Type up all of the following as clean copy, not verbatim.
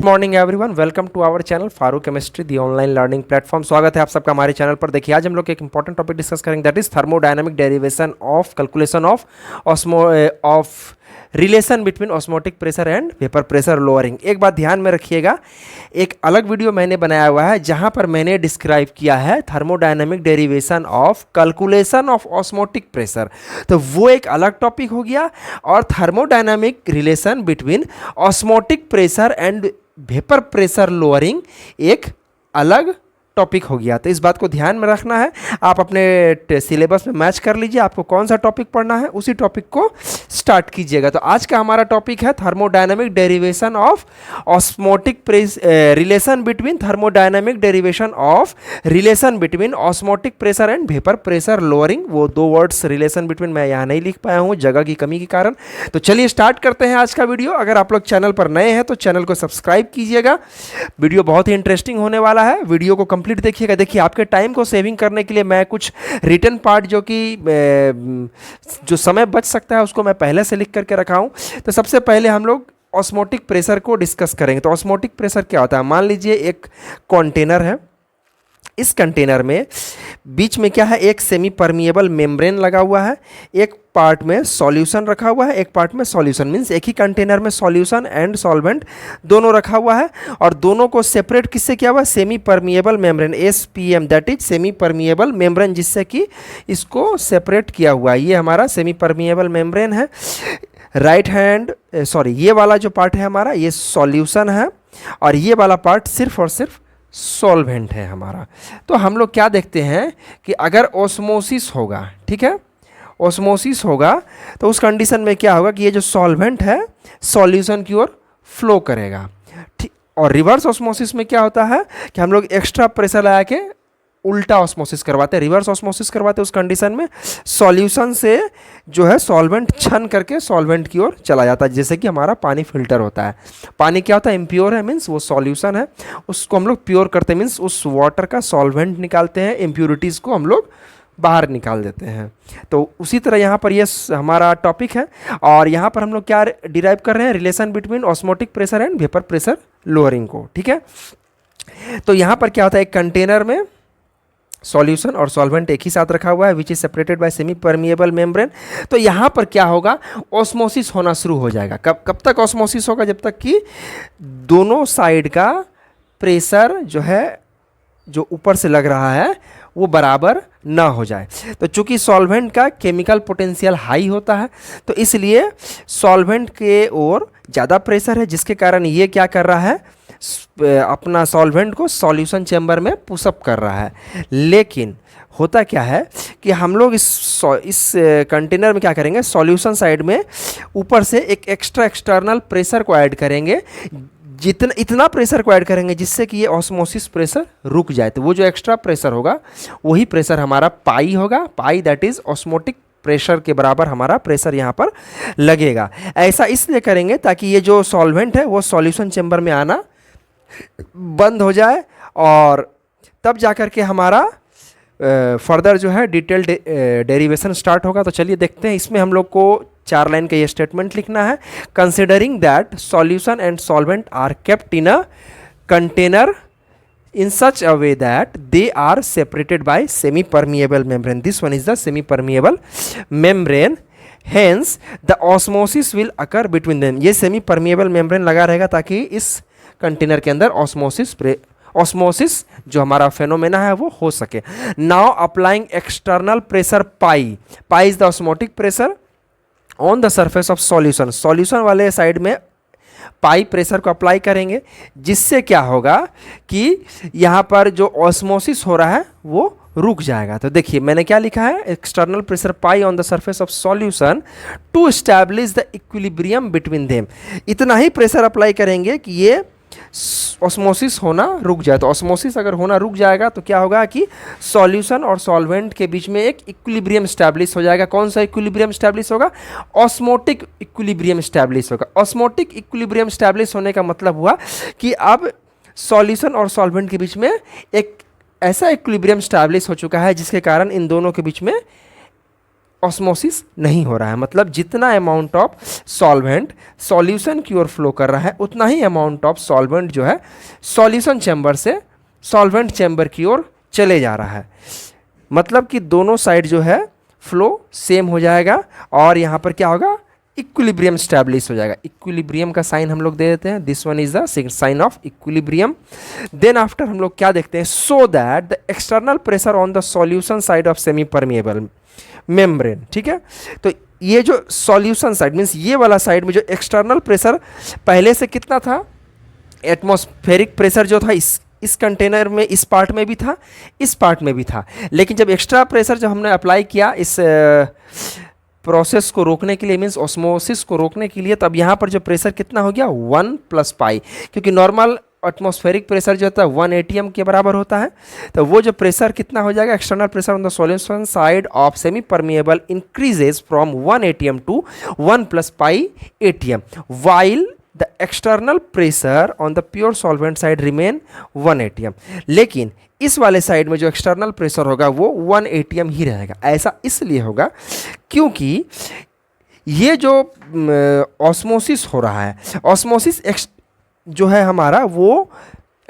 Morning everyone, welcome to our channel Farooq chemistry the online learning platform. स्वागत है आप सबका हमारे चैनल पर। देखिए, आज हम लोग एक इंपॉर्टेंट टॉपिक डिस्कस करेंगे, that is thermodynamic derivation of calculation of relation between osmotic pressure and vapour pressure lowering. एक बात ध्यान में रखिएगा, एक अलग वीडियो मैंने बनाया हुआ है जहां पर मैंने डिस्क्राइब किया है thermodynamic derivation of calculation of osmotic pressure, तो वो एक अलग टॉपिक हो गया। और thermodynamic relation between osmotic pressure and vapour pressure lowering एक अलग टॉपिक हो गया। तो इस बात को ध्यान में रखना है, आप अपने सिलेबस में मैच कर लीजिए, आपको कौन सा टॉपिक पढ़ना है उसी टॉपिक को स्टार्ट कीजिएगा। तो आज का हमारा टॉपिक है thermodynamic derivation of osmotic relation between thermodynamic derivation of relation between osmotic pressure and vapour pressure lowering. वो दो वर्ड्स रिलेशन बिटवीन मैं यहाँ नहीं लिख पाया हूँ जगह की कमी के कारण। तो चलिए स्टार्ट करते हैं आज का वीडियो। अगर आप लोग चैनल पर नए हैं तो चैनल को सब्सक्राइब कीजिएगा, वीडियो बहुत ही इंटरेस्टिंग होने वाला है। वीडियो को कंप्लीट देखिएगा। देखिए, आपके टाइम को सेविंग करने के लिए मैं कुछ रिटन पार्ट जो समय बच सकता है उसको मैं पहले से लिख करके रखा हूं। तो सबसे पहले हम लोग ऑस्मोटिक प्रेशर को डिस्कस करेंगे। तो ऑस्मोटिक प्रेशर क्या होता है? मान लीजिए एक कंटेनर है, इस कंटेनर में बीच में क्या है, एक सेमी परमिएबल मेम्ब्रेन लगा हुआ है, एक पार्ट में सॉल्यूशन रखा हुआ है, एक पार्ट में सॉल्यूशन, मींस एक ही कंटेनर में सॉल्यूशन एंड सॉल्वेंट दोनों रखा हुआ है। और दोनों को सेपरेट किससे किया हुआ है? Semi permeable membrane, SPM, that is semi permeable membrane, जिससे कि इसको सेपरेट किया हुआ है। ये हमारा सेमी परमिएबल मेम्ब्रेन है। राइट हैंड ये वाला जो पार्ट है हमारा, ये सॉल्यूशन है, और ये वाला पार्ट सिर्फ और सिर्फ सॉल्वेंट है हमारा। तो हम लोग क्या देखते हैं कि अगर ऑस्मोसिस होगा, ठीक है, ऑस्मोसिस होगा तो उस कंडीशन में क्या होगा कि ये जो सॉल्वेंट है सॉल्यूशन की ओर फ्लो करेगा, ठीक। और रिवर्स ऑस्मोसिस में क्या होता है कि हम लोग एक्स्ट्रा प्रेशर लगा के उल्टा ऑस्मोसिस करवाते हैं, रिवर्स ऑस्मोसिस करवाते हैं। उस कंडीशन में सॉल्यूशन से जो है सॉल्वेंट छन करके सॉल्वेंट की ओर चला जाता है, जैसे कि हमारा पानी फिल्टर होता है। पानी क्या होता है? इम्प्योर है, मीन्स वो सॉल्यूशन है, उसको हम लोग प्योर करते हैं, मीन्स उस वाटर का सॉल्वेंट निकालते हैं, इम्प्योरिटीज़ को हम लोग बाहर निकाल देते हैं। तो उसी तरह यहाँ पर ये हमारा टॉपिक है, और यहाँ पर हम लोग क्या डिराइव कर रहे हैं? Relation between osmotic pressure and vapour pressure lowering को, ठीक है। तो यहाँ पर क्या होता है, एक कंटेनर में सॉल्यूशन और सॉल्वेंट एक ही साथ रखा हुआ है, which is separated by semi permeable membrane. तो यहाँ पर क्या होगा? ऑस्मोसिस होना शुरू हो जाएगा। कब तक ऑस्मोसिस होगा? जब तक कि दोनों साइड का प्रेशर जो है, जो ऊपर से लग रहा है, वो बराबर ना हो जाए। तो चूंकि सॉल्वेंट का केमिकल पोटेंशियल हाई होता है, तो इसलिए सॉल्वेंट के ओर ज़्यादा प्रेशर है, जिसके कारण ये क्या कर रहा है, अपना सॉल्वेंट को सॉल्यूशन चैम्बर में पुशअप कर रहा है। लेकिन होता क्या है कि हम लोग इस कंटेनर में क्या करेंगे, सॉल्यूशन साइड में ऊपर से एक एक्सटर्नल प्रेशर को ऐड करेंगे, इतना प्रेशर को ऐड करेंगे जिससे कि ये ऑस्मोसिस प्रेशर रुक जाए। तो वो जो एक्स्ट्रा प्रेशर होगा वही प्रेशर हमारा पाई होगा, पाई दैट इज ऑस्मोटिक प्रेशर के बराबर हमारा प्रेशर यहाँ पर लगेगा। ऐसा इसलिए करेंगे ताकि ये जो सॉल्वेंट है वो सॉल्यूशन चैम्बर में आना बंद हो जाए, और तब जाकर के हमारा फर्दर जो है डिटेल्ड डेरिवेशन स्टार्ट होगा। तो चलिए देखते हैं। इसमें हम लोग को 4 लाइन का ये स्टेटमेंट लिखना है। Considering that solution and solvent are kept in a container in such a way that they are separated by semi-permeable membrane. This one is the semi-permeable membrane. Hence, the osmosis will occur between them. ये semi-permeable membrane लगा रहेगा ताकि इस container के अंदर osmosis जो हमारा phenomena है वो हो सके। Now applying external pressure pi. Pi is the osmotic pressure on the surface of solution. Solution वाले साइड में पाई प्रेशर को अप्लाई करेंगे, जिससे क्या होगा कि यहाँ पर जो ऑस्मोसिस हो रहा है वो रुक जाएगा। तो देखिए मैंने क्या लिखा है, external pressure pi on the surface of solution to establish the equilibrium between them. इतना ही प्रेशर अप्लाई करेंगे कि ये ऑस्मोसिस होना रुक जाए। तो ऑस्मोसिस अगर होना रुक जाएगा तो क्या होगा कि सॉल्यूशन और सॉल्वेंट के बीच में एक इक्विलिब्रियम स्टैब्लिश हो जाएगा। कौन सा इक्विलिब्रियम स्टैब्लिश होगा? ऑस्मोटिक इक्विलिब्रियम स्टैब्लिश होगा। ऑस्मोटिक इक्विलिब्रियम स्टैब्लिश होने का मतलब हुआ कि अब सॉल्यूशन और सॉल्वेंट के बीच में एक ऐसा इक्विलिब्रियम स्टैब्लिश हो चुका है जिसके कारण इन दोनों के बीच में ऑस्मोसिस नहीं हो रहा है। मतलब जितना अमाउंट ऑफ सॉल्वेंट सॉल्यूशन की ओर फ्लो कर रहा है उतना ही अमाउंट ऑफ सॉल्वेंट जो है सॉल्यूशन चैम्बर से सॉल्वेंट चैम्बर की ओर चले जा रहा है। मतलब कि दोनों साइड जो है फ्लो सेम हो जाएगा और यहाँ पर क्या होगा, इक्विलिब्रियम स्टैब्लिश हो जाएगा। इक्विलिब्रियम का साइन हम लोग दे देते हैं, this one is the sign of equilibrium. Then after हम लोग क्या देखते हैं, so that the external pressure on the solution side of semi permeable membrane. ठीक है, तो ये जो सॉल्यूशन साइड मीन्स ये वाला साइड में जो एक्सटर्नल प्रेशर पहले से कितना था, एटमॉस्फेरिक प्रेशर जो था इस कंटेनर में, इस पार्ट में भी था, इस पार्ट में भी था, लेकिन जब एक्स्ट्रा प्रेशर जब हमने अप्लाई किया इस प्रोसेस को रोकने के लिए, मीन्स ऑस्मोसिस को रोकने के लिए, तब यहाँ पर जो प्रेशर कितना हो गया 1 + पाई, क्योंकि नॉर्मल एटमॉस्फेरिक प्रेशर जो होता है 1 atm के बराबर होता है। तो वो जो प्रेशर कितना हो जाएगा, external pressure on the solution side of semi permeable increases from 1 atm to 1 + pi atm while the external pressure on the pure solvent side remain 1 atm। लेकिन इस वाले साइड में जो एक्सटर्नल प्रेशर होगा वो 1 atm ही रहेगा। ऐसा इसलिए होगा क्योंकि ये जो ऑस्मोसिस हो रहा है, ऑस्मोसिस जो है हमारा वो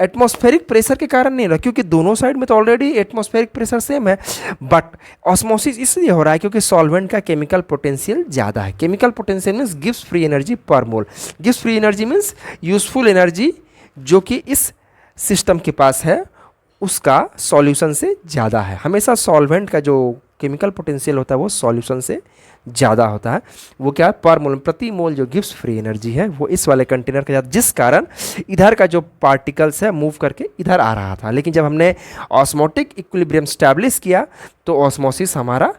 एटमॉस्फेरिक प्रेशर के कारण नहीं रहा, क्योंकि दोनों साइड में तो ऑलरेडी एटमॉस्फेरिक प्रेशर सेम है, बट ऑस्मोसिस इसलिए हो रहा है क्योंकि सॉल्वेंट का केमिकल पोटेंशियल ज़्यादा है। Chemical potential means gives free energy per mole, gives free energy means useful energy जो कि इस सिस्टम के पास है उसका सॉल्यूशन से ज़्यादा है। हमेशा सॉल्वेंट का जो केमिकल पोटेंशियल होता है वो सॉल्यूशन से ज़्यादा होता है। वो क्या है, पर मोल, प्रति मोल जो गिव्स फ्री एनर्जी है वो इस वाले कंटेनर के साथ, जिस कारण इधर का जो पार्टिकल्स है मूव करके इधर आ रहा था। लेकिन जब हमने ऑस्मोटिक इक्विलिब्रियम स्टैब्लिश किया तो ऑस्मोसिस हमारा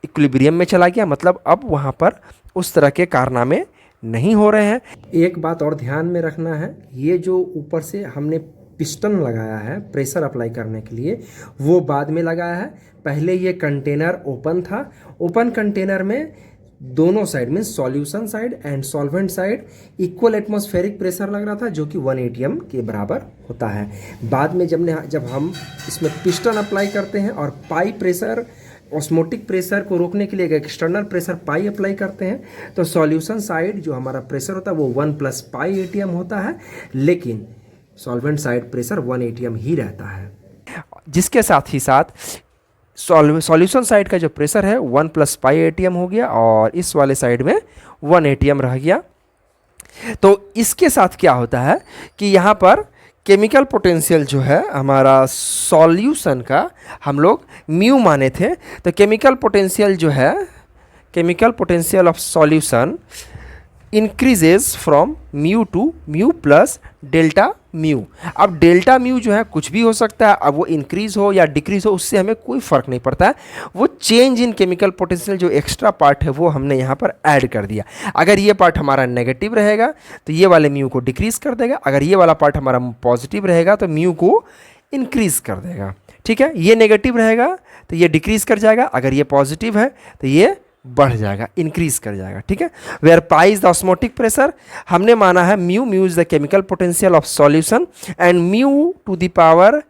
इक्विलिब्रियम में चला गया, मतलब अब वहाँ पर उस तरह के कारनामे नहीं हो रहे हैं। एक बात और ध्यान में रखना है, ये जो ऊपर से हमने पिस्टन लगाया है प्रेशर अप्लाई करने के लिए वो बाद में लगाया है। पहले ये कंटेनर ओपन था, ओपन कंटेनर में दोनों साइड में solution side and solvent side equal atmospheric pressure लग रहा था जो कि 1 atm के बराबर होता है। बाद में जब हम इसमें पिस्टन अप्लाई करते हैं और पाई प्रेशर, ऑस्मोटिक प्रेशर को रोकने के लिए एक्सटर्नल प्रेशर पाई अप्लाई करते हैं तो सॉल्यूशन साइड जो हमारा प्रेशर होता है वो 1 + पाई atm होता है, लेकिन सॉल्वेंट साइड प्रेशर 1 atm ही रहता है। जिसके साथ ही साथ सॉल्यूशन साइड का जो प्रेशर है 1 + पाई atm हो गया और इस वाले साइड में 1 atm रह गया। तो इसके साथ क्या होता है कि यहाँ पर केमिकल पोटेंशियल जो है हमारा सॉल्यूशन का हम लोग म्यू माने थे, तो केमिकल पोटेंशियल जो है, chemical potential of solution increases from mu two mu plus delta mu. अब डेल्टा म्यू जो है कुछ भी हो सकता है, अब वो इंक्रीज हो या डिक्रीज हो उससे हमें कोई फ़र्क नहीं पड़ता है। वो चेंज इन केमिकल पोटेंशियल जो एक्स्ट्रा पार्ट है वो हमने यहाँ पर ऐड कर दिया। अगर ये पार्ट हमारा नेगेटिव रहेगा तो ये वाले म्यू को डिक्रीज कर देगा, अगर ये वाला पार्ट हमारा पॉजिटिव रहेगा तो म्यू को इंक्रीज कर देगा। ठीक है, ये नेगेटिव रहेगा तो ये डिक्रीज कर जाएगा, अगर ये पॉजिटिव है तो ये बढ़ जाएगा, इंक्रीज कर जाएगा। ठीक है, where pi is the osmotic pressure, हमने माना है mu is the chemical potential of solution and mu to the power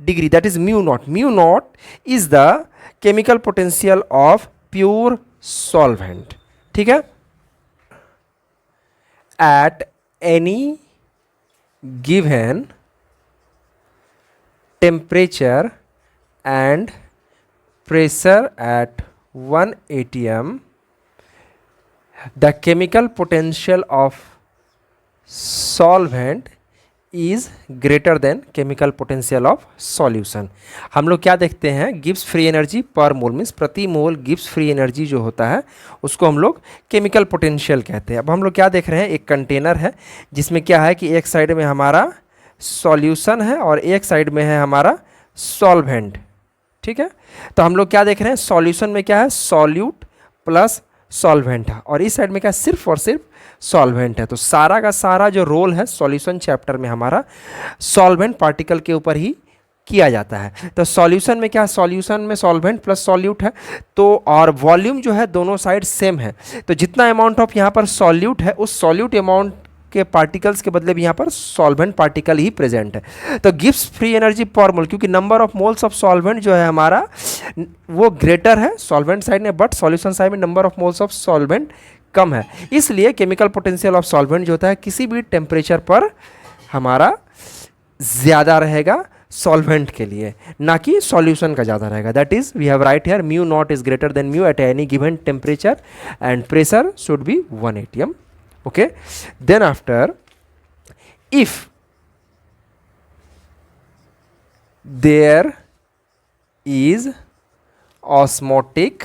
degree that is mu naught is the chemical potential of pure solvent. ठीक है, at any given temperature and pressure at 1 atm, the chemical potential of solvent is greater than chemical potential of solution। हम लोग क्या देखते हैं, gives free energy per मोल means प्रति मोल gives free energy जो होता है उसको हम लोग केमिकल पोटेंशियल कहते हैं। अब हम लोग क्या देख रहे हैं, एक कंटेनर है जिसमें क्या है कि एक साइड में हमारा सॉल्यूशन है और एक साइड में है हमारा सॉल्वेंट। ठीक है, तो हम लोग क्या देख रहे हैं, सॉल्यूशन में क्या है, सॉल्यूट प्लस सॉल्वेंट है और इस साइड में क्या है, सिर्फ और सिर्फ सॉल्वेंट है। तो सारा का सारा जो रोल है सॉल्यूशन चैप्टर में हमारा सॉल्वेंट पार्टिकल के ऊपर ही किया जाता है। तो सॉल्यूशन में क्या है, सॉल्यूशन में सॉल्वेंट प्लस सॉल्यूट है, तो और वॉल्यूम जो है दोनों साइड सेम है, तो जितना अमाउंट ऑफ यहाँ पर सॉल्यूट है उस सॉल्यूट अमाउंट के पार्टिकल्स के बदले भी यहाँ पर सॉल्वेंट पार्टिकल ही प्रेजेंट है। तो gives free energy per mole, क्योंकि number of moles of solvent जो है हमारा वो ग्रेटर है सॉल्वेंट साइड में, बट सॉल्यूशन साइड में number of moles of solvent कम है। इसलिए केमिकल पोटेंशियल ऑफ सॉल्वेंट जो होता है किसी भी टेम्परेचर पर हमारा ज़्यादा रहेगा सॉल्वेंट के लिए, ना कि सॉल्यूशन का ज़्यादा रहेगा। That is we have right here mu naught is greater than mu at any given temperature and pressure should be 1 atm. Okay, then after, if there is osmotic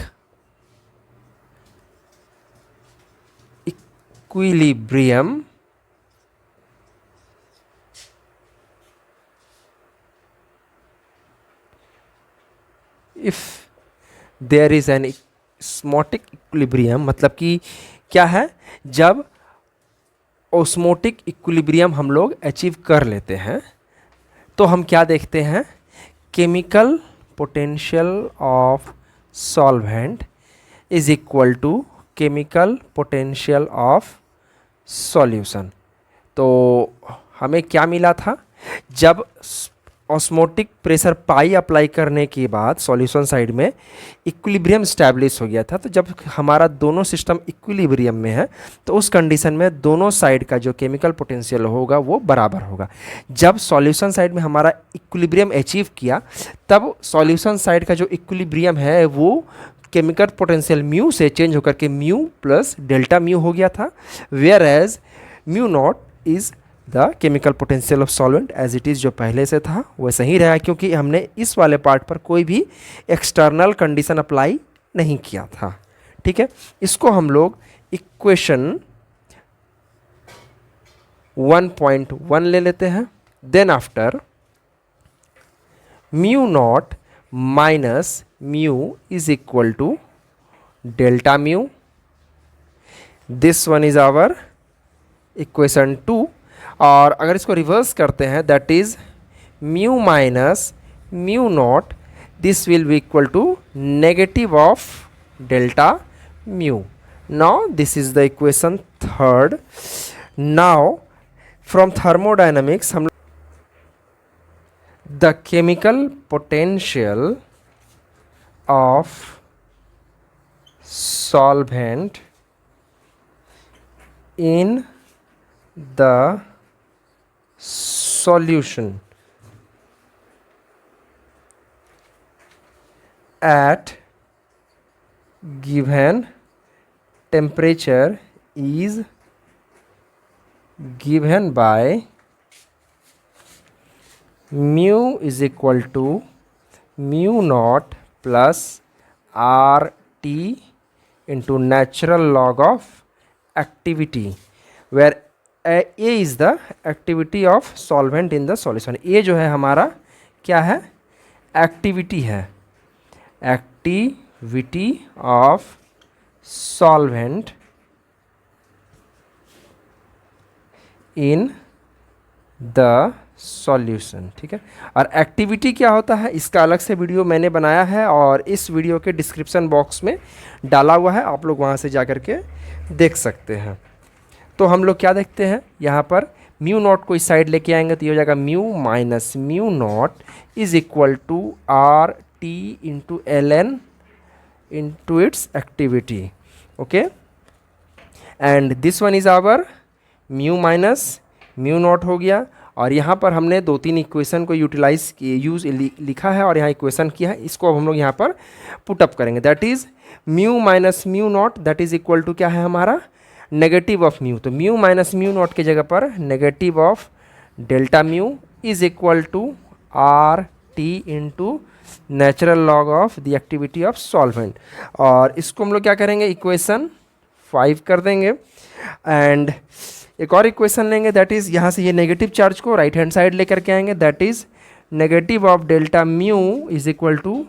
equilibrium if there is an osmotic equilibrium, मतलब कि क्या है, जब osmotic equilibrium हम लोग achieve कर लेते हैं तो हम क्या देखते हैं, chemical potential of solvent is equal to chemical potential of solution. तो हमें क्या मिला था, जब ऑस्मोटिक प्रेशर पाई अप्लाई करने के बाद सॉल्यूशन साइड में इक्विलिब्रियम स्टैब्लिश हो गया था। तो जब हमारा दोनों सिस्टम इक्विलिब्रियम में है तो उस कंडीशन में दोनों साइड का जो केमिकल पोटेंशियल होगा वो बराबर होगा। जब सॉल्यूशन साइड में हमारा इक्विलिब्रियम अचीव किया तब सॉल्यूशन साइड का जो इक्विलिब्रियम है वो केमिकल पोटेंशियल म्यू से चेंज होकर के म्यू प्लस डेल्टा म्यू हो गया था, where as mu naught is the chemical potential of solvent as it is, जो पहले से था वैसे ही रहा, क्योंकि हमने इस वाले पार्ट पर कोई भी एक्सटर्नल कंडीशन अप्लाई नहीं किया था। ठीक है, इसको हम लोग इक्वेशन 1.1 ले लेते हैं। Then after mu naught minus mu is equal to delta mu, this one is our equation 2। और अगर इसको रिवर्स करते हैं that is mu minus mu naught, this will be equal to negative of delta mu. Now this is the equation 3rd। Now from thermodynamics हम the chemical potential of solvent in the solution at given temperature is given by mu is equal to mu naught plus RT into natural log of activity, where A is the activity of solvent in the solution। A जो है हमारा क्या है, activity है, activity of solvent in the solution. ठीक है, और activity क्या होता है इसका अलग से वीडियो मैंने बनाया है और इस वीडियो के डिस्क्रिप्शन बॉक्स में डाला हुआ है, आप लोग वहाँ से जा कर के देख सकते हैं। तो हम लोग क्या देखते हैं यहाँ पर, म्यू नॉट को इस साइड लेके आएंगे तो ये हो जाएगा mu minus mu naught is equal to R T into l n into its activity. Okay, and this one is our mu minus mu naught हो गया। और यहाँ पर हमने 2-3 इक्वेशन को यूटिलाइज लिखा है और यहाँ इक्वेशन किया है, इसको अब हम लोग यहाँ पर पुटअप करेंगे। That is mu minus mu naught that is equal to क्या है हमारा, नेगेटिव ऑफ म्यू। तो म्यू माइनस म्यू नॉट की जगह पर negative of delta mu is equal to R T into natural log of the activity of solvent. और इसको हम लोग क्या करेंगे, इक्वेशन 5 कर देंगे। एंड एक और इक्वेशन लेंगे दैट इज़ यहाँ से ये नेगेटिव चार्ज को राइट हैंड साइड लेकर के आएंगे, that is negative of delta mu is equal to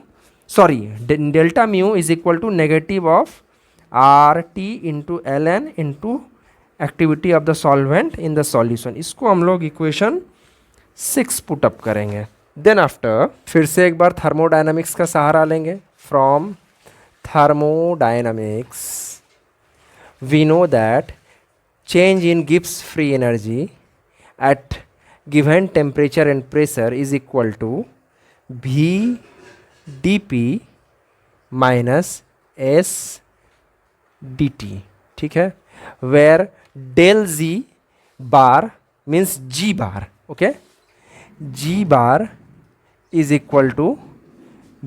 delta mu is equal to negative of R T into l n into activity of the solvent in the solution. इसको हम लोग equation 6 put up करेंगे। Then after फिर से एक बार thermodynamics का सहारा लेंगे। From thermodynamics we know that change in Gibbs free energy at given temperature and pressure is equal to V dP minus S dt. ठीक है, where del Z bar means G bar. Okay, G bar is equal to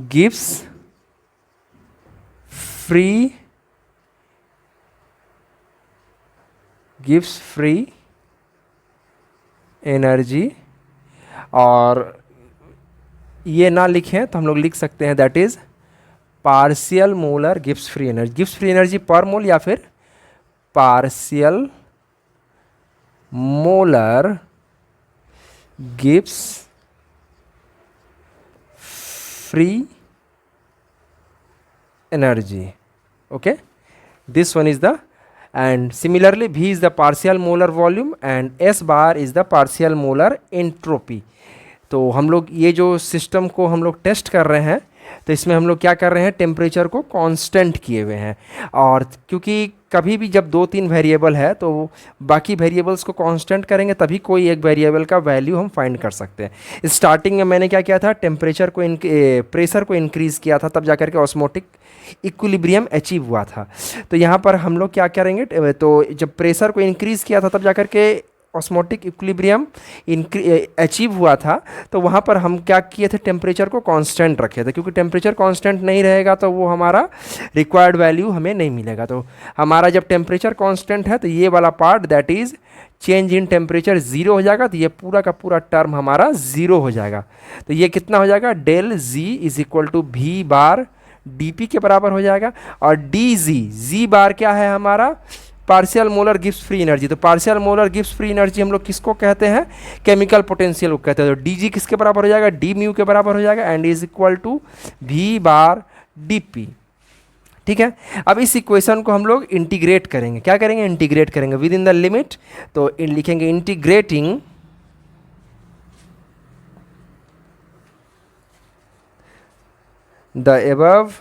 Gibbs free energy. और ये ना लिखें तो हम लोग लिख सकते हैं that is partial molar Gibbs free energy. Gibbs free energy per मोल या फिर partial molar Gibbs free energy. Okay, this one is the, and similarly V is the partial molar volume and S bar is the partial molar entropy. तो हम लोग ये जो system को हम लोग टेस्ट कर रहे हैं तो इसमें हम लोग क्या कर रहे हैं, टेम्परेचर को कांस्टेंट किए हुए हैं. और क्योंकि कभी भी जब 2-3 वेरिएबल है तो बाकी वेरिएबल्स को कांस्टेंट करेंगे तभी कोई एक वेरिएबल का वैल्यू हम फाइंड कर सकते हैं. स्टार्टिंग में मैंने क्या किया था, टेम्परेचर को प्रेशर को इंक्रीज़ किया था, तब जाकर के ऑस्मोटिक इक्विलिब्रियम अचीव हुआ था. तो यहाँ पर हम लोग क्या करेंगे, तो जब प्रेशर को इंक्रीज़ किया था तब जाकर के ऑस्मोटिक इक्विलिब्रियम अचीव हुआ था. तो वहाँ पर हम क्या किए थे, टेम्परेचर को कांस्टेंट रखे थे, क्योंकि टेम्परेचर कांस्टेंट नहीं रहेगा तो वो हमारा रिक्वायर्ड वैल्यू हमें नहीं मिलेगा. तो हमारा जब टेम्परेचर कांस्टेंट है तो ये वाला part that is change in temperature zero हो जाएगा. तो ये पूरा का पूरा टर्म हमारा ज़ीरो हो जाएगा. तो ये कितना हो जाएगा, del G is equal to V bar D P के बराबर हो जाएगा. और डी जी बार क्या है हमारा, partial molar Gibbs free energy. तो partial molar Gibbs free energy हम लोग किसको कहते हैं, केमिकल पोटेंशियल को कहते हैं. तो डी जी किसके बराबर हो जाएगा, डी म्यू के बराबर हो जाएगा and is equal to V bar D P. ठीक है, अब इस इक्वेशन को हम लोग इंटीग्रेट करेंगे. क्या करेंगे, इंटीग्रेट करेंगे विद इन द लिमिट. तो लिखेंगे integrating the above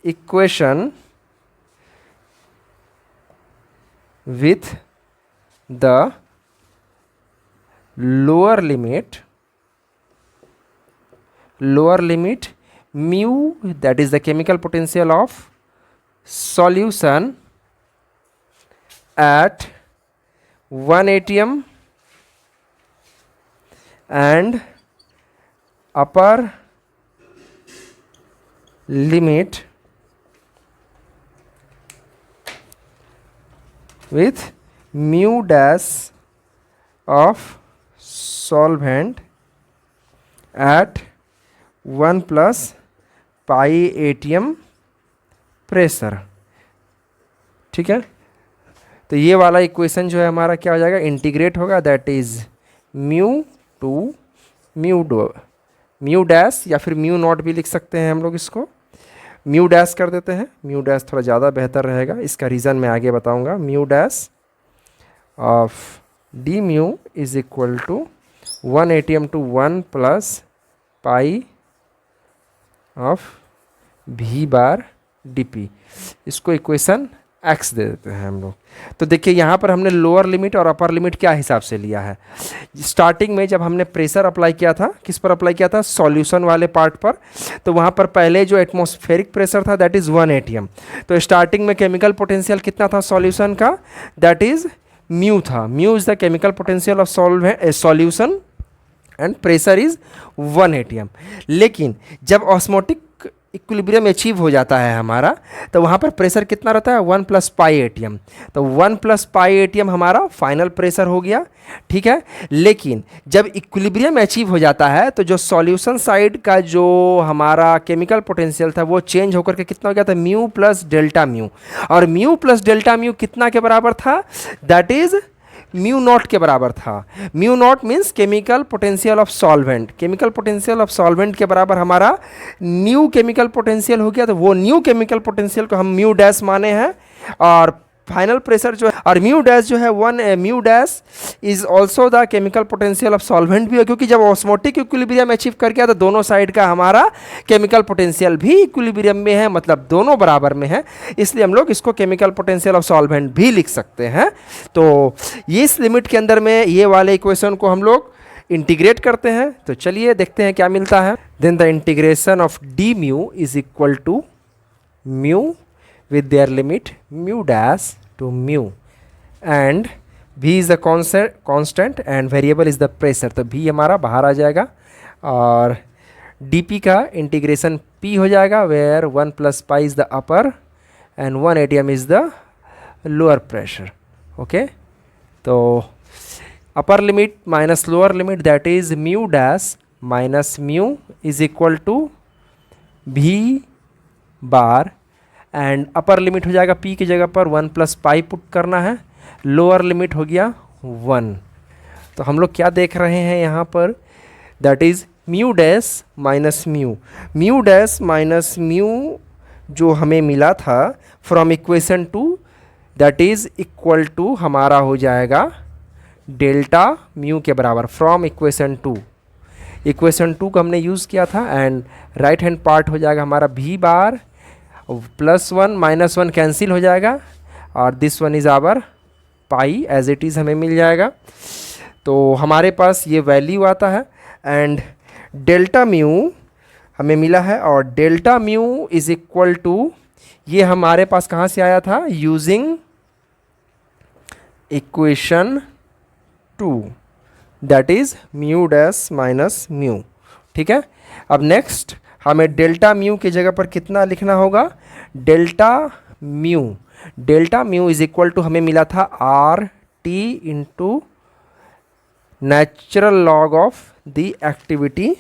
equation with the lower limit mu, that is the chemical potential of solution at 1 atm and upper limit with mu dash of solvent at 1 plus pi atm pressure. ठीक है, तो ये वाला equation जो है हमारा क्या हो जाएगा, इंटीग्रेट होगा. That is mu two mu dash या फिर म्यू नॉट भी लिख सकते हैं हम लोग. इसको म्यू डैश कर देते हैं. म्यू डैश थोड़ा ज़्यादा बेहतर रहेगा, इसका रीज़न मैं आगे बताऊंगा. Mu dash of D mu is equal to 1 atm to 1 plus pi of V bar D P. इसको इक्वेशन एक्स दे देते हैं हम लोग. तो देखिए यहाँ पर हमने लोअर लिमिट और अपर लिमिट क्या हिसाब से लिया है. स्टार्टिंग में जब हमने प्रेशर अप्लाई किया था, किस पर अप्लाई किया था, सॉल्यूशन वाले पार्ट पर. तो वहाँ पर पहले जो एटमॉस्फेरिक प्रेशर था दैट इज़ 1 atm. तो स्टार्टिंग में केमिकल पोटेंशियल कितना था सॉल्यूशन का, दैट इज़ म्यू था. Mu is the chemical potential of solution and pressure is 1 atm. लेकिन जब ऑस्मोटिक इक्विलिब्रियम अचीव हो जाता है हमारा तो वहाँ पर प्रेशर कितना रहता है, 1 प्लस पाई एटीएम. तो 1 प्लस पाई एटीएम हमारा फाइनल प्रेशर हो गया. ठीक है, लेकिन जब इक्विलिब्रियम अचीव हो जाता है तो जो सॉल्यूशन साइड का जो हमारा केमिकल पोटेंशियल था वो चेंज होकर के कितना हो गया था, म्यू प्लस डेल्टा म्यू. और म्यू प्लस डेल्टा म्यू कितना के बराबर था, दैट इज म्यू नॉट के बराबर था. Mu naught means chemical potential of solvent. Chemical potential of solvent के बराबर हमारा न्यू केमिकल पोटेंशियल हो गया. तो वो न्यू केमिकल पोटेंशियल को हम म्यू डैश माने हैं और फाइनल प्रेशर जो है, और म्यू डैश जो है one mu dash is also the chemical potential of solvent भी है, क्योंकि जब ऑस्मोटिक इक्विलिब्रियम अचीव कर गया तो दोनों साइड का हमारा केमिकल पोटेंशियल भी इक्विलिब्रियम में है, मतलब दोनों बराबर में है, इसलिए हम लोग इसको केमिकल पोटेंशियल ऑफ सॉल्वेंट भी लिख सकते हैं। तो ये इस लिमिट के अंदर में ये वाले इक्वेशन को हम लोग इंटीग्रेट करते हैं, तो चलिए देखते हैं क्या मिलता है। Then the integration of D mu is equal to mu with their limit mu dash to mu and v is the constant and variable is the pressure, तो v हमारा बाहर आ जाएगा और dp का इंटीग्रेशन p हो जाएगा where 1 plus pi is the upper and 1 atm is the lower pressure. Okay तो upper limit minus lower limit that is mu dash minus mu is equal to v bar and upper limit हो जाएगा p की जगह पर 1 plus पाई put करना है, lower limit हो गया 1। तो हम लोग क्या देख रहे हैं यहाँ पर, that is mu dash minus mu, mu dash minus mu जो हमें मिला था from equation 2 that is equal to हमारा हो जाएगा डेल्टा म्यू के बराबर फ्रॉम इक्वेशन 2। इक्वेशन 2 को हमने यूज़ किया था एंड राइट हैंड पार्ट हो जाएगा हमारा v बार +1 -1 कैंसिल हो जाएगा और this one is our pi as it is हमें मिल जाएगा। तो हमारे पास ये वैल्यू आता है एंड डेल्टा म्यू हमें मिला है और delta mu is equal to, ये हमारे पास कहाँ से आया था, using equation 2 that is mu dash minus mu. ठीक है, अब नेक्स्ट हमें डेल्टा म्यू की जगह पर कितना लिखना होगा, delta mu is equal to हमें मिला था R T into natural log of the activity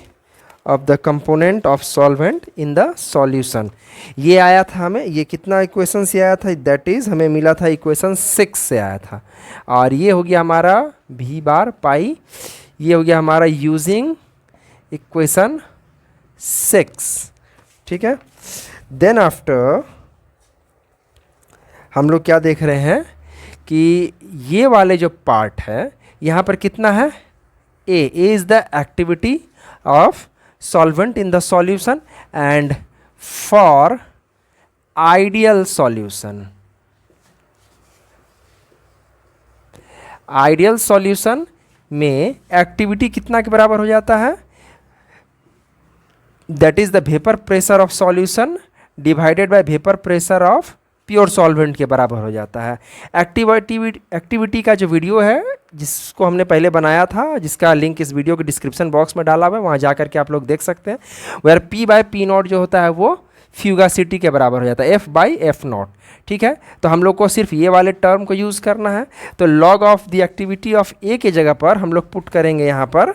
of the component of solvent in the solution. ये आया था हमें, ये कितना इक्वेशन से आया था, दैट इज़ हमें मिला था इक्वेशन 6 से आया था और ये हो गया हमारा v बार पाई, ये हो गया हमारा यूजिंग इक्वेशन 6। ठीक है, देन आफ्टर हम लोग क्या देख रहे हैं कि ये वाले जो पार्ट है यहाँ पर कितना है, A is the activity of solvent in the solution and for ideal solution, ideal solution में एक्टिविटी कितना के बराबर हो जाता है, that is the vapor pressure of solution divided by vapor pressure of pure solvent के बराबर हो जाता है। एक्टिविटी का जो वीडियो है जिसको हमने पहले बनाया था, जिसका लिंक इस वीडियो के डिस्क्रिप्शन बॉक्स में डाला हुआ है, वहाँ जा करके आप लोग देख सकते हैं, वेयर P/P0 जो होता है वो फ्यूगासिटी के बराबर हो जाता है F/F0। ठीक है, तो हम लोग को सिर्फ ये वाले टर्म को यूज़ करना है, तो log of the activity of A के जगह पर हम लोग पुट करेंगे यहाँ पर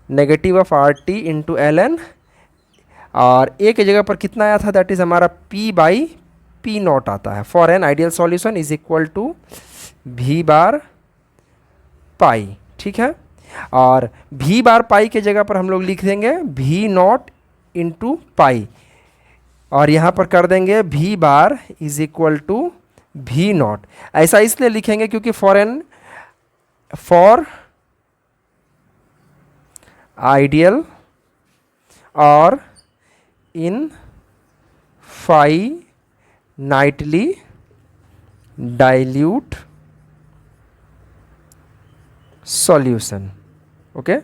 negative of RT into LN और ए के जगह पर कितना आया था, दैट इज़ हमारा P/P0 आता है for an ideal solution is equal to v bar pi. ठीक है, और v बार पाई के जगह पर हम लोग लिख देंगे V0 इंटू पाई और यहाँ पर कर देंगे v bar is equal to V0। ऐसा इसलिए लिखेंगे क्योंकि फॉर आइडियल और infinitely dilute solution. Okay,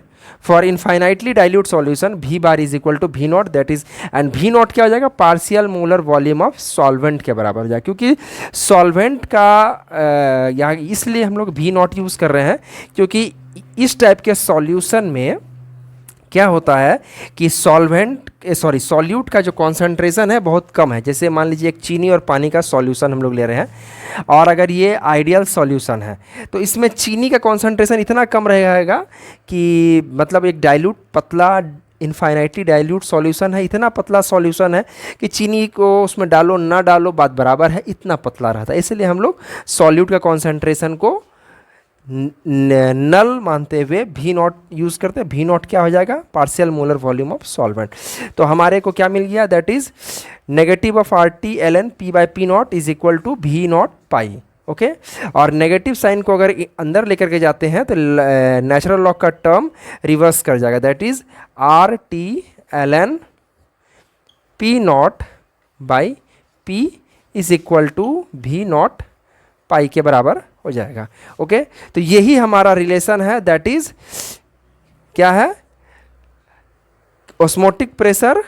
for infinitely dilute solution v bar is equal to V0 that is, and V0 क्या हो जाएगा, partial molar volume of solvent के बराबर हो जाएगा, क्योंकि सॉल्वेंट का यहाँ इसलिए हम लोग V0 यूज़ कर रहे हैं क्योंकि इस टाइप के सॉल्यूशन में क्या होता है कि सॉल्यूट का जो कॉन्सेंट्रेशन है बहुत कम है। जैसे मान लीजिए एक चीनी और पानी का सॉल्यूशन हम लोग ले रहे हैं और अगर ये आइडियल सॉल्यूशन है तो इसमें चीनी का कॉन्सेंट्रेशन इतना कम रहेगा कि मतलब एक डाइल्यूट पतला इनफाइनाइटली डाइल्यूट सॉल्यूशन है, इतना पतला सॉल्यूशन है कि चीनी को उसमें डालो ना डालो बात बराबर है, इतना पतला रहता है। इसलिए हम लोग सॉल्यूट का कॉन्सेंट्रेशन को नल मानते हुए भी नॉट यूज़ करते हैं। भी नॉट क्या हो जाएगा, partial molar volume of solvent. तो हमारे को क्या मिल गया, that is negative of R T l n P by P naught is equal to V naught pi. Okay, और नेगेटिव साइन को अगर अंदर लेकर के जाते हैं तो नेचुरल लॉग का टर्म रिवर्स कर जाएगा, that is R T l n P naught by P is equal to V naught pi के बराबर हो जाएगा। ओके, तो यही हमारा रिलेशन है, दैट इज क्या है, ऑस्मोटिक प्रेशर,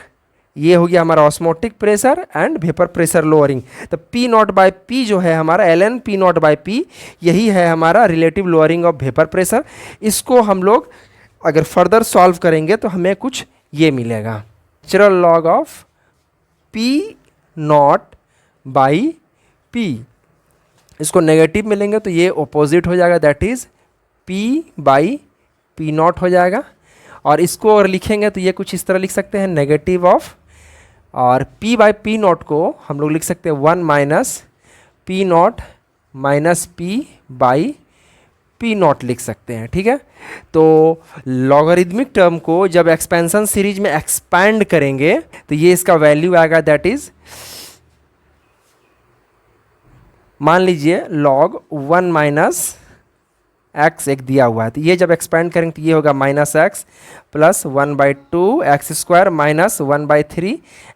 ये हो गया हमारा osmotic pressure and vapour pressure lowering. तो पी नॉट बाई पी जो है हमारा l n P naught by P, यही है हमारा relative lowering of vapour pressure. इसको हम लोग अगर फर्दर सॉल्व करेंगे तो हमें कुछ ये मिलेगा, natural log of P naught by P, इसको नेगेटिव मिलेंगे तो ये ऑपोजिट हो जाएगा, that is P by P not हो जाएगा। और इसको अगर लिखेंगे तो ये कुछ इस तरह लिख सकते हैं, नेगेटिव ऑफ, और p बाई पी नॉट को हम लोग लिख सकते हैं 1 minus P naught minus P by P not लिख सकते हैं। ठीक है, तो लॉगरिदमिक टर्म को जब एक्सपेंशन सीरीज में एक्सपैंड करेंगे तो ये इसका वैल्यू आएगा, दैट इज मान लीजिए लॉग 1 माइनस एक्स एक दिया हुआ है, तो ये जब एक्सपेंड करेंगे तो ये होगा minus x plus 1/2 x square minus 1/3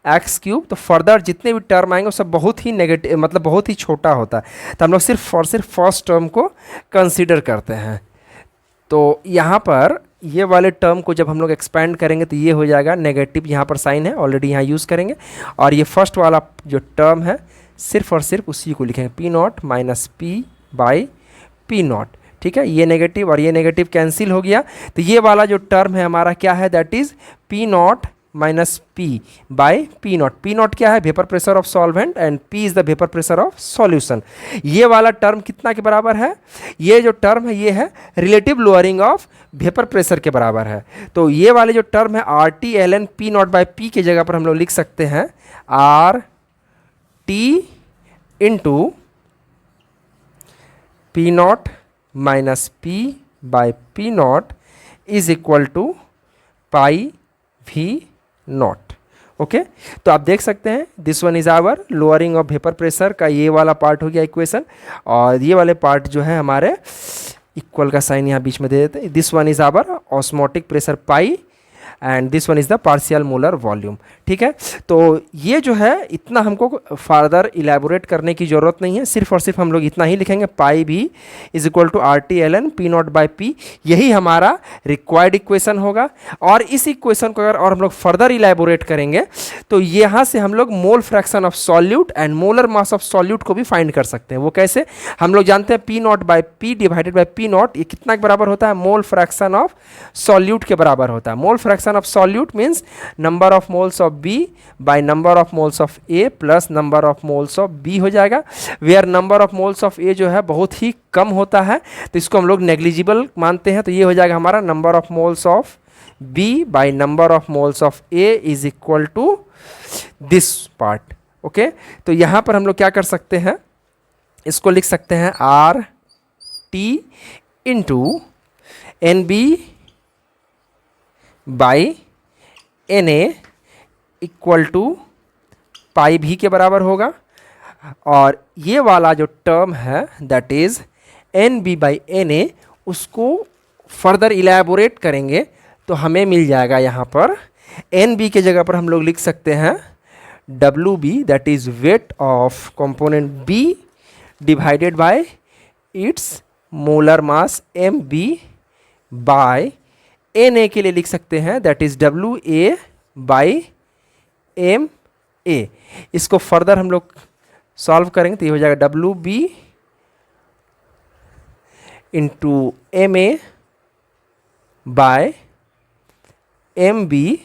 x cube. तो फर्दर जितने भी टर्म आएंगे वो सब बहुत ही नेगेटिव, मतलब बहुत ही छोटा होता है, तो हम लोग सिर्फ और सिर्फ फर्स्ट टर्म को कंसीडर करते हैं। तो यहाँ पर ये वाले टर्म को जब हम लोग एक्सपेंड करेंगे तो ये हो जाएगा नेगेटिव, यहाँ पर साइन है ऑलरेडी यहाँ यूज़ करेंगे, और ये फर्स्ट वाला जो टर्म है सिर्फ और सिर्फ उसी को लिखेंगे, P naught minus P by P not. ठीक है, ये नेगेटिव और ये नेगेटिव कैंसिल हो गया, तो ये वाला जो टर्म है हमारा क्या है, that is P naught minus P by P not. P not क्या है, vapour pressure of solvent, and P is the vapour pressure of solution. ये वाला टर्म कितना के बराबर है, ये जो टर्म है ये है relative lowering of vapour pressure के बराबर है। तो ये वाले जो टर्म है R T l n P naught by P की जगह पर हम लोग लिख सकते हैं R T into P naught minus P by P naught is equal to pi V naught. Okay, तो आप देख सकते हैं this one is our lowering of vapour pressure का ये वाला पार्ट हो गया इक्वेशन, और ये वाले पार्ट जो है हमारे इक्वल का साइन यहाँ बीच में दे देते हैं। This one is our osmotic pressure pi and this one is the partial molar volume. ठीक है, तो ये जो है इतना हमको फर्दर इलेबोरेट करने की ज़रूरत नहीं है, सिर्फ और सिर्फ हम लोग इतना ही लिखेंगे, pi V is equal to R T l n P naught by P, यही हमारा रिक्वायर्ड इक्वेशन होगा। और इस इक्वेशन को अगर और हम लोग फर्दर इलेबोरेट करेंगे तो यहाँ से हम लोग mole fraction of solute and molar mass of solute को भी फाइंड कर सकते हैं। वो कैसे, हम लोग जानते हैं P naught by P divided by P not ये कितना के बराबर होता है, मोल फ्रैक्शन ऑफ सॉल्यूट के बराबर होता है। Mole fraction of solute means number of moles of B by number of moles of A plus number of moles of B हो जाएगा, where number of moles of A जो है बहुत ही कम होता है तो इसको हम लोग नेग्लिजिबल मानते हैं, तो ये हो जाएगा हमारा number of moles of B by number of moles of A is equal to this part। Okay, तो यहाँ पर हम लोग क्या कर सकते हैं, इसको लिख सकते हैं R T into N B by N A equal to pi भी के बराबर होगा, और ये वाला जो टर्म है that is n B by N A, उसको फर्दर इलेबोरेट करेंगे तो हमें मिल जाएगा यहाँ पर एन बी के जगह पर हम लोग लिख सकते हैं W B, that is weight of component B divided by its molar mass M B by n A के लिए लिख सकते हैं that is W A by M A. इसको फर्दर हम लोग सॉल्व करेंगे तो ये हो जाएगा W B into M A by M B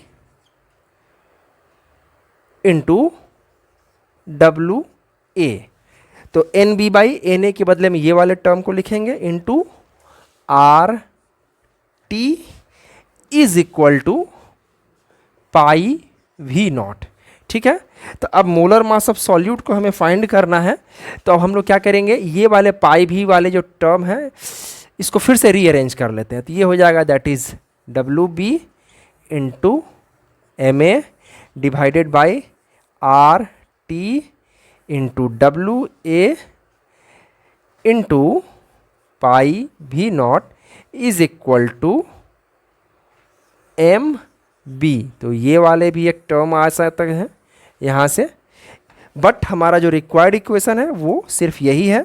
into W A. तो N B by N A के बदले में ये वाले टर्म को लिखेंगे into R T is equal to pi V naught. ठीक है, तो अब मोलर मास ऑफ सॉल्यूट को हमें फाइंड करना है, तो अब हम लोग क्या करेंगे, ये वाले पाई भी वाले जो टर्म है इसको फिर से रीअरेंज कर लेते हैं, तो ये हो जाएगा that is WB into MA divided by RT into WA into pi V0 is equal to MB। तो ये वाले भी एक टर्म आ सकता है यहाँ से, बट हमारा जो रिक्वायर्ड इक्वेशन है वो सिर्फ यही है।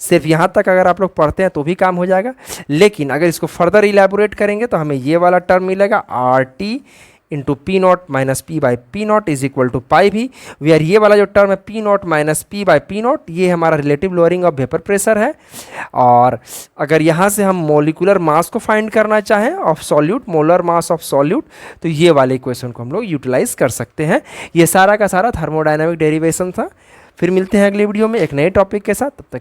सिर्फ यहाँ तक अगर आप लोग पढ़ते हैं तो भी काम हो जाएगा, लेकिन अगर इसको फर्दर इलेबोरेट करेंगे तो हमें ये वाला टर्म मिलेगा RT into P0 minus P by P0 is equal to pi भी, वेयर ये वाला जो टर्म है P0 minus P by P0 ये हमारा relative lowering of vapour pressure है। और अगर यहाँ से हम मोलिकुलर मास को फाइंड करना चाहें of solute, molar mass of solute, तो ये वाले इक्वेशन को हम लोग यूटिलाइज कर सकते हैं। ये सारा का सारा थर्मोडायनामिक डेरिवेशन था। फिर मिलते हैं अगले वीडियो में एक नए टॉपिक के साथ, तब तक